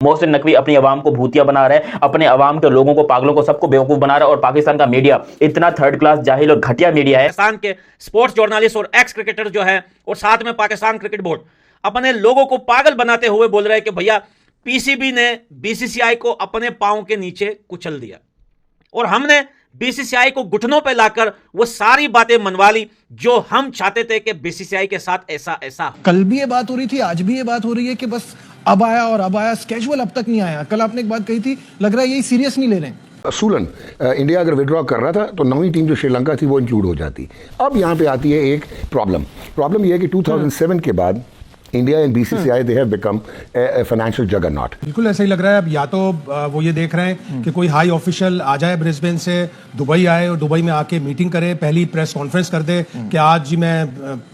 मोहसिन नकवी अपनी आवाम को भूतिया बना रहे हैं, अपने आवाम के लोगों को, पागलों को, सबको बेवकूफ बना रहा है। और पाकिस्तान का मीडिया इतना थर्ड क्लास जाहिल और घटिया मीडिया है। पाकिस्तान के स्पोर्ट्स जर्नलिस्ट और एक्स क्रिकेटर जो है और साथ में पाकिस्तान क्रिकेट बोर्ड अपने लोगों को पागल बनाते हुए बोल रहे हैं कि भैया पीसीबी ने बीसीसीआई को अपने पांव के नीचे कुचल दिया और हमने बीसीसीआई को घुटनों पे लाकर वो सारी बातें मनवा ली जो हम चाहते थे कि बीसीसीआई के साथ ऐसा ऐसा। कल भी ये बात हो रही थी, आज भी ये बात हो रही है कि बस अब आया और अब आया, स्केजुअल अब तक नहीं आया। कल आपने एक बात कही थी, लग रहा है यही सीरियस नहीं ले रहे हैं। असूलन इंडिया अगर विड्रॉ कर रहा था तो 9वीं टीम जो श्रीलंका थी वो इंक्लूड हो जाती। अब यहाँ पे आती है एक प्रॉब्लम ये है कि 2007 के बाद India and BCCI they have become a financial juggernaut. बिल्कुल ऐसा ही लग रहा है। अब या तो वो ये देख रहे हैं कि कोई हाई ऑफिशियल आ जाए ब्रिस्बेन से, दुबई आए और दुबई में आके मीटिंग करे, पहली प्रेस कॉन्फ्रेंस कर दे कि आज जी मैं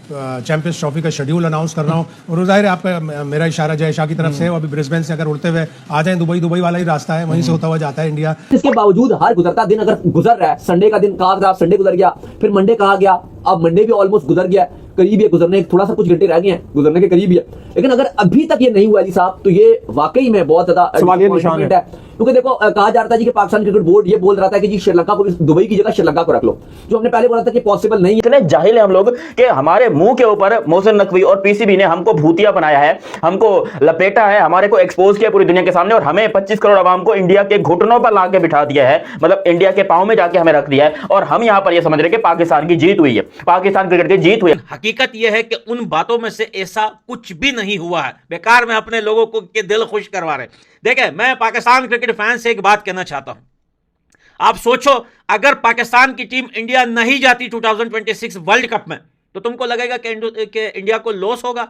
चैंपियंस ट्रॉफी का शेड्यूल अनाउंस कर रहा हूँ। और जाहिर है आपका मेरा इशारा जय शाह की तरफ से है, अभी ब्रिस्बेन से अगर उड़ते हुए आ जाए दुबई वाला ही रास्ता है, वहीं से होता हुआ जाता है इंडिया। इसके बावजूद हर गुजरता दिन अगर गुजर रहा है, संडे का दिन कहा था, संडे गुजर गया, फिर मंडे कहा गया, अब मंडे भी ऑलमोस्ट गुजर गया, करीब है गुजरने, थोड़ा सा कुछ घंटे रह गए हैं, गुजरने के करीब ही है। लेकिन अगर अभी तक ये नहीं हुआ जी साहब, तो ये वाकई में बहुत ज्यादा सवालिया निशान है। क्योंकि देखो कहा जा रहा था जी कि पाकिस्तान क्रिकेट बोर्ड ये बोल रहा था कि जी श्रीलंका को, दुबई की जगह श्रीलंका को रख लो, जो हमने पहले बोला था कि पॉसिबल नहीं है। इतने जाहिल है हम लोग कि हमारे मुंह के ऊपर मोहसिन नकवी और पीसीबी ने हमको भूतिया बनाया है, हमको लपेटा है, हमारे को एक्सपोज किया पूरी दुनिया के सामने और हमें 25 करोड़ आवाम को इंडिया के घुटनों पर लाके बिठा दिया है, मतलब इंडिया के पांव में जाके हमें रख दिया है। और हम यहां पर यह समझ रहे कि पाकिस्तान की जीत हुई है, पाकिस्तान क्रिकेट की जीत हुई है। हकीकत यह है कि उन बातों में से ऐसा कुछ भी नहीं हुआ है, बेकार में अपने लोगों को के दिल खुश करवा रहे। देखें, मैं पाकिस्तान क्रिकेट फैन से एक बात कहना चाहता हूं, आप सोचो अगर पाकिस्तान की टीम इंडिया नहीं जाती 2026 वर्ल्ड कप में, तो तुमको लगेगा कि इंडिया को लॉस होगा,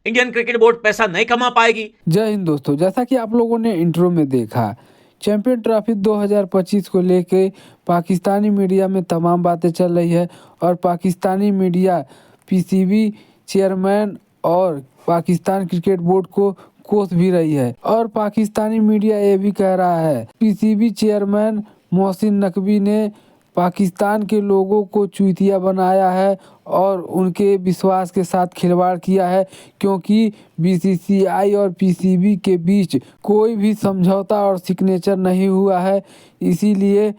इंडियन क्रिकेट बोर्ड पैसा नहीं कमा पाएगी। जय हिंद दोस्तों, जैसा कि आप लोगों ने इंट्रो में देखा, चैंपियन ट्रॉफी 2025 को लेके पाकिस्तानी मीडिया में तमाम बातें चल रही है और पाकिस्तानी मीडिया पीसीबी चेयरमैन और पाकिस्तान क्रिकेट बोर्ड को कोस भी रही है। और पाकिस्तानी मीडिया ये भी कह रहा है पीसीबी चेयरमैन मोहसिन नकवी ने पाकिस्तान के लोगों को चूतिया बनाया है और उनके विश्वास के साथ खिलवाड़ किया है, क्योंकि बीसीसीआई और पीसीबी के बीच कोई भी समझौता और सिग्नेचर नहीं हुआ है। इसीलिए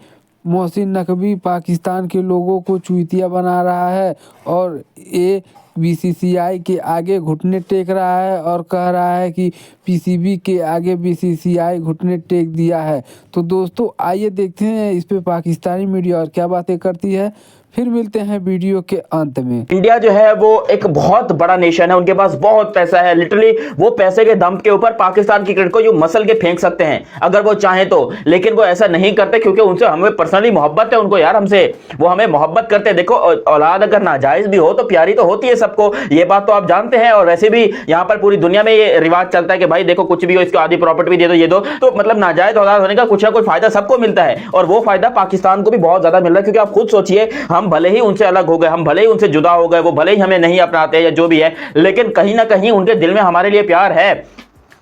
मोहसिन नकवी पाकिस्तान के लोगों को चूतिया बना रहा है और ये बीसीसीआई के आगे घुटने टेक रहा है और कह रहा है कि पीसीबी के आगे बीसीसीआई घुटने टेक दिया है। तो दोस्तों आइए देखते हैं इस पे पाकिस्तानी मीडिया और क्या बातें करती है, फिर मिलते हैं वीडियो के अंत में। इंडिया जो है वो एक बहुत बड़ा नेशन है, उनके पास बहुत पैसा है, लिटरली वो पैसे के दम के ऊपर पाकिस्तान की क्रिकेट को जो मसल के फेंक सकते हैं अगर वो चाहें तो। लेकिन वो ऐसा नहीं करते क्योंकि उनसे हमें पर्सनली मोहब्बत है, उनको यार हमसे वो हमें मोहब्बत करते हैं। देखो औलाद अगर नाजायज भी हो तो प्यारी तो होती है सबको, ये बात तो आप जानते हैं। और वैसे भी यहाँ पर पूरी दुनिया में ये रिवाज चलता है कि भाई देखो कुछ भी हो इसको आधी प्रॉपर्टी भी दे दो, ये दो, तो मतलब नाजायज औलाद होने का कुछ ना कुछ फायदा सबको मिलता है और वो फायदा पाकिस्तान को भी बहुत ज्यादा मिल रहा है। क्योंकि आप खुद सोचिए, हम भले ही उनसे अलग हो गए, हम भले ही उनसे जुदा हो गए, वो भले ही हमें नहीं अपनाते या जो भी है, लेकिन कहीं ना कहीं उनके दिल में हमारे लिए प्यार है,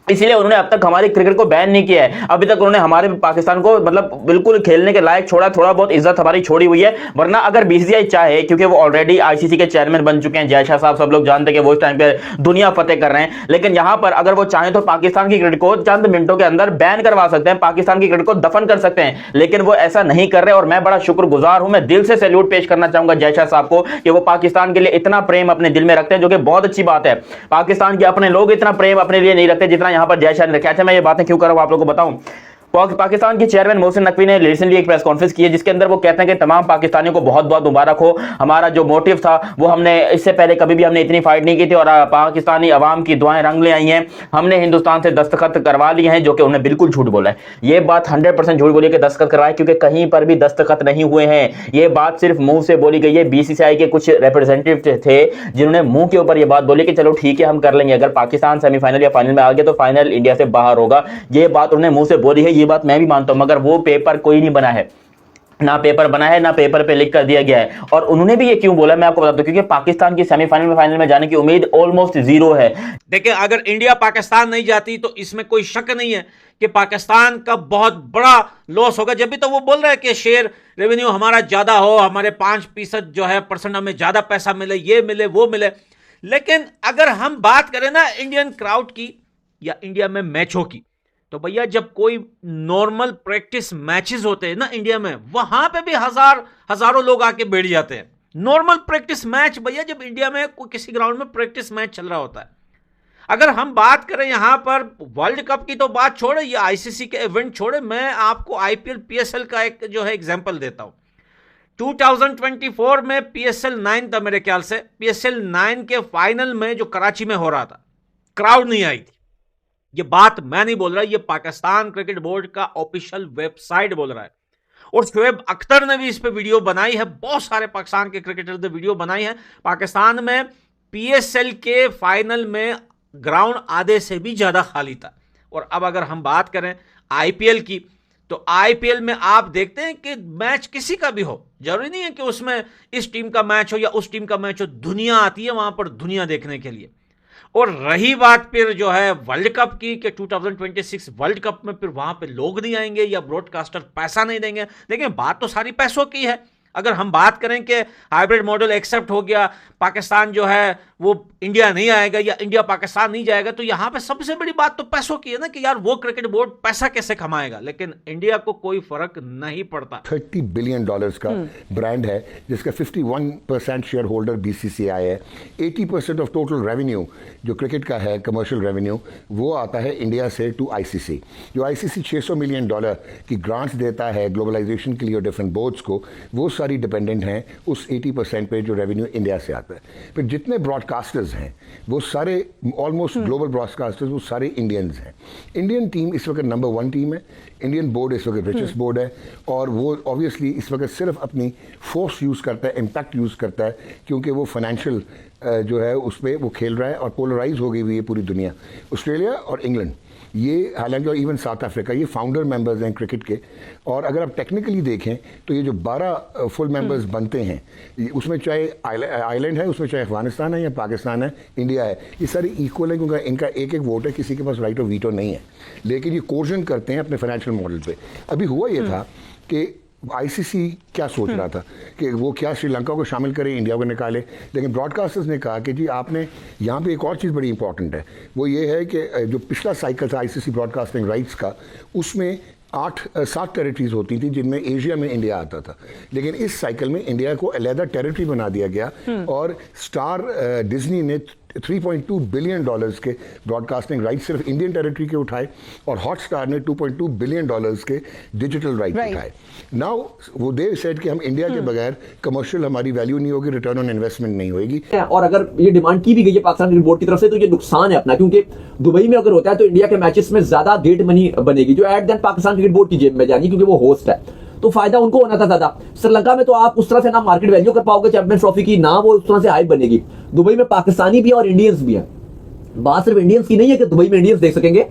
इसलिए उन्होंने अब तक हमारी क्रिकेट को बैन नहीं किया है। अभी तक उन्होंने हमारे पाकिस्तान को मतलब बिल्कुल खेलने के लायक छोड़ा, थोड़ा बहुत इज्जत हमारी छोड़ी हुई है। वरना अगर बीसीसीआई चाहे, क्योंकि वो ऑलरेडी आईसीसी के चेयरमैन बन चुके हैं, जय शाह साहब सब लोग जानते हैं कि वो इस टाइम पे दुनिया फतेह कर रहे हैं, लेकिन यहां पर अगर वो चाहें तो पाकिस्तान की क्रिकेट को चंद मिनटों के अंदर बैन करवा सकते हैं, पाकिस्तान की क्रिकेट को दफन कर सकते हैं, लेकिन वो ऐसा नहीं कर रहे। और मैं बड़ा शुक्रगुजार हूं, मैं दिल से सैल्यूट पेश करना चाहूंगा जय शाह साहब को कि वो पाकिस्तान के लिए इतना प्रेम अपने दिल में रखते हैं, जो कि बहुत अच्छी बात है। पाकिस्तान के अपने लोग इतना प्रेम अपने लिए नहीं रखते जितना यहां पर जय शाह ने रखा। मैं ये बातें क्यों कर रहा हूं आप लोगों को बताऊं। पाकिस्तान के चेयरमैन मोहसिन नकवी ने रिसेंटली एक प्रेस कॉन्फ्रेंस की है जिसके अंदर वो कहते हैं कि तमाम पाकिस्तानियों को बहुत बहुत मुबारक हो, हमारा जो मोटिव था वो हमने इससे पहले कभी भी हमने इतनी फाइट नहीं की थी और पाकिस्तानी अवाम की दुआएं रंग ले आई हैं, हमने हिंदुस्तान से दस्तखत करवा लिए हैं, जो कि उन्होंने बिल्कुल झूठ बोला है। ये बात 100% झूठ बोली कि दस्तखत करवाए, क्योंकि कहीं पर भी दस्तखत नहीं हुए हैं। ये बात सिर्फ मुंह से बोली गई है। बीसीसीआई के कुछ रिप्रेजेंटेटिव थे जिन्होंने मुंह के ऊपर ये बात बोली कि चलो ठीक है हम कर लेंगे, अगर पाकिस्तान सेमीफाइनल या फाइनल में आ गया तो फाइनल इंडिया से बाहर होगा। ये बात उन्होंने मुंह से बोली है, ये बात मैं भी मानता हूं, मगर वो पेपर कोई नहीं बना है, ना पेपर बना है, ना पेपर पे लिख कर दिया गया है। और उन्होंने भी ये क्यों बोला मैं आपको बताता हूं, क्योंकि पाकिस्तान की सेमीफाइनल में फाइनल में जाने की उम्मीद ऑलमोस्ट जीरो है। देखिए, अगर इंडिया पाकिस्तान नहीं जाती तो इसमें कोई शक नहीं है कि पाकिस्तान का बहुत बड़ा लॉस होगा। जब भी तो वो बोल रहे हैं कि शेयर रेवेन्यू हमारा ज्यादा हो, हमारे 5% जो है परसेंट हमें ज्यादा पैसा मिले, ये मिले वो मिले। लेकिन अगर हम बात करें ना इंडियन क्राउड की या इंडिया में मैचों की, तो भैया जब कोई नॉर्मल प्रैक्टिस मैचेस होते हैं ना इंडिया में, वहां पे भी हजारों लोग आके बैठ जाते हैं। नॉर्मल प्रैक्टिस मैच भैया, जब इंडिया में कोई किसी ग्राउंड में प्रैक्टिस मैच चल रहा होता है। अगर हम बात करें यहां पर वर्ल्ड कप की, तो बात छोड़े, ये आईसीसी के इवेंट छोड़े, मैं आपको आईपीएल पीएसएल का एक जो है एग्जांपल देता हूं। 2024 में पीएसएल 9 था मेरे ख्याल से, पीएसएल 9 के फाइनल में जो कराची में हो रहा था, क्राउड नहीं आई थी। ये बात मैं नहीं बोल रहा, ये पाकिस्तान क्रिकेट बोर्ड का ऑफिशियल वेबसाइट बोल रहा है। और शोएब अख्तर ने भी इस पे वीडियो बनाई है, बहुत सारे पाकिस्तान के क्रिकेटर ने वीडियो बनाई है। पाकिस्तान में पीएसएल के फाइनल में ग्राउंड आधे से भी ज्यादा खाली था। और अब अगर हम बात करें आईपीएल की, तो आईपीएल में आप देखते हैं कि मैच किसी का भी हो, जरूरी नहीं है कि उसमें इस टीम का मैच हो या उस टीम का मैच हो, दुनिया आती है वहां पर दुनिया देखने के लिए। और रही बात फिर जो है वर्ल्ड कप की, कि 2026 वर्ल्ड कप में फिर वहां पे लोग नहीं आएंगे या ब्रॉडकास्टर पैसा नहीं देंगे। देखिए बात तो सारी पैसों की है। अगर हम बात करें कि हाइब्रिड मॉडल एक्सेप्ट हो गया, पाकिस्तान जो है वो इंडिया नहीं आएगा या इंडिया पाकिस्तान नहीं जाएगा, तो यहां पे सबसे बड़ी बात तो पैसों की है ना, कि यार वो क्रिकेट बोर्ड पैसा कैसे कमाएगा। लेकिन इंडिया को कोई फर्क नहीं पड़ता। $30 बिलियन का ब्रांड है, जिसका 51% शेयर होल्डर बीसीसीआई है। 80% ऑफ टोटल रेवेन्यू जो क्रिकेट का है, कमर्शियल रेवेन्यू, वो आता है इंडिया से टू आईसीसी। जो आईसीसी $600 मिलियन की ग्रांट्स देता है ग्लोबलाइजेशन के लिए और डिफरेंट बोर्ड्स को, वो सारी डिपेंडेंट हैं उस 80% पे जो रेवेन्यू इंडिया से आता है। फिर जितने ब्रॉडकास्टर्स हैं वो सारे ऑलमोस्ट ग्लोबल ब्रॉडकास्टर्स वो सारे इंडियंस हैं। इंडियन टीम इस वक्त नंबर 1 टीम है। इंडियन बोर्ड इस वक्त रिचेस्ट बोर्ड है, और वो ऑब्वियसली इस वक्त सिर्फ अपनी फोर्स यूज़ करता है, इम्पैक्ट यूज़ करता है, क्योंकि वो फाइनेंशियल जो है उस पर वो खेल रहा है। और पोलराइज हो गई हुई है पूरी दुनिया। ऑस्ट्रेलिया और इंग्लैंड, ये हालांकि, और इवन साउथ अफ्रीका, ये फाउंडर मेंबर्स हैं क्रिकेट के। और अगर आप टेक्निकली देखें तो ये जो 12 फुल मेंबर्स बनते हैं, उसमें चाहे आइलैंड है, उसमें चाहे अफगानिस्तान है या पाकिस्तान है, इंडिया है, ये सारे इक्वल है, क्योंकि इनका एक एक वोट है, किसी के पास राइट ऑफ वीटो नहीं है। लेकिन ये कोर्जन करते हैं अपने फाइनेंशियल मॉडल पे। अभी हुआ ये था कि आईसीसी क्या सोच रहा था कि वो क्या श्रीलंका को शामिल करे, इंडिया को निकाले, लेकिन ब्रॉडकास्टर्स ने कहा कि जी आपने यहाँ पे एक और चीज़ बड़ी इंपॉर्टेंट है, वो ये है कि जो पिछला साइकिल था आईसीसी ब्रॉडकास्टिंग राइट्स का, उसमें 7 टेरिटरीज होती थी जिनमें एशिया में इंडिया आता था। लेकिन इस साइकिल में इंडिया को अलहदा टेरिटरी बना दिया गया, और स्टार डिज्नी ने $3.2 बिलियन के ब्रॉडकास्टिंग राइट सिर्फ इंडियन टेरिटरी के उठाए, और हॉटस्टार ने $2.2 बिलियन के डिजिटल राइट उठाए। नाउ वो दे सेड कि हम इंडिया के बगैर कमर्शियल हमारी वैल्यू नहीं होगी, रिटर्न ऑन इन्वेस्टमेंट नहीं होगी। और अगर ये डिमांड की भी गई है पाकिस्तान क्रिकेट बोर्ड की तरफ से, तो ये नुकसान है अपना, क्योंकि दुबई में अगर होता है तो इंडिया के मैचेस में ज्यादा गेट मनी बनेगी, जो at then Pakistan cricket board की जेब में जाएगी, क्योंकि वो होस्ट है, तो फायदा उनको होना था ज्यादा। श्रीलंका में तो आप उस तरह से ना मार्केट वैल्यू कर पाओगे चैंपियंस ट्रॉफी की, ना वो उस तरह से हाइप बनेगी। दुबई में पाकिस्तानी भी और इंडियंस भी है। बात सिर्फ इंडियंस की नहीं है कि दुबई में इंडियंस देख सकेंगे,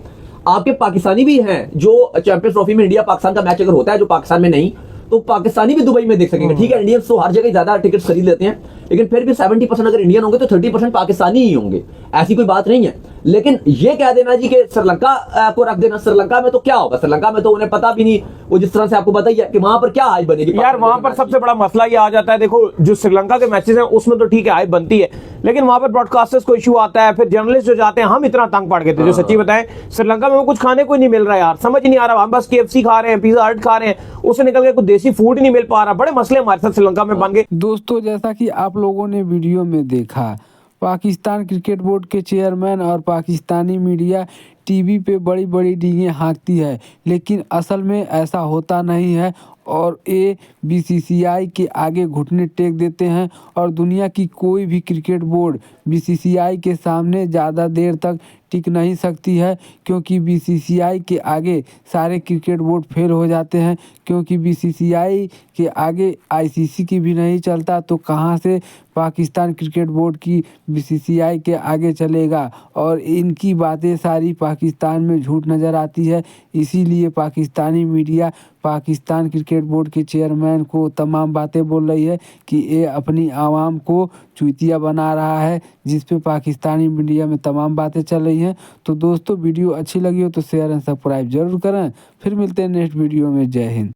आपके पाकिस्तानी भी हैं जो चैंपियंस ट्रॉफी में इंडिया पाकिस्तान का मैच अगर होता है जो पाकिस्तान में नहीं, तो पाकिस्तानी भी दुबई में देख सकेंगे। ठीक है, इंडियंस तो हर जगह ज्यादा टिकट खरीद लेते हैं, लेकिन फिर भी 70% अगर इंडियन होंगे तो 30% पाकिस्तानी ही होंगे, ऐसी कोई बात नहीं है। लेकिन ये कह देना जी कि श्रीलंका को रख देना, श्रीलंका में तो क्या होगा, श्रीलंका में तो उन्हें पता भी नहीं, वो जिस तरह से आपको पता ही है कि वहां पर क्या हाइप बनेगी। यार वहां पर सबसे बड़ा मसला ये आ जाता है, देखो जो श्रीलंका के मैचेस हैं उसमें तो ठीक है हाइप बनती है, लेकिन वहां पर ब्रॉडकास्टर्स को इशू आता है, फिर जर्नलिस्ट जो जाते हैं, हम इतना तंग पड़ गए थे, जो सच्ची बताएं श्रीलंका में कुछ खाने को ही नहीं मिल रहा है यार, समझ नहीं आ रहा, हम बस KFC खा रहे हैं, पिज्जा हट खा रहे हैं, उससे निकल के कुछ देसी फूड ही नहीं मिल पा रहा। बड़े मसले हमारे साथ श्रीलंका में बन गए। दोस्तों जैसा कि आप लोगों ने वीडियो में देखा, पाकिस्तान क्रिकेट बोर्ड के चेयरमैन और पाकिस्तानी मीडिया टीवी पे बड़ी बड़ी डींगें हाँकती है, लेकिन असल में ऐसा होता नहीं है, और ये बीसीसीआई के आगे घुटने टेक देते हैं। और दुनिया की कोई भी क्रिकेट बोर्ड बीसीसीआई के सामने ज़्यादा देर तक टिक नहीं सकती है, क्योंकि बीसीसीआई के आगे सारे क्रिकेट बोर्ड फेल हो जाते हैं, क्योंकि बीसीसीआई के आगे आईसीसी की भी नहीं चलता, तो कहाँ से पाकिस्तान क्रिकेट बोर्ड की बीसीसीआई के आगे चलेगा। और इनकी बातें सारी पाकिस्तान में झूठ नज़र आती है, इसीलिए Pakistani media Pakistan cricket board के चेयरमैन को तमाम बातें बोल रही है कि ये अपनी आवाम को चूतिया बना रहा है, जिस पे पाकिस्तानी मीडिया में तमाम बातें चल रही हैं। तो दोस्तों वीडियो अच्छी लगी हो तो शेयर एंड सब्सक्राइब जरूर करें। फिर मिलते हैं नेक्स्ट वीडियो में। जय हिंद।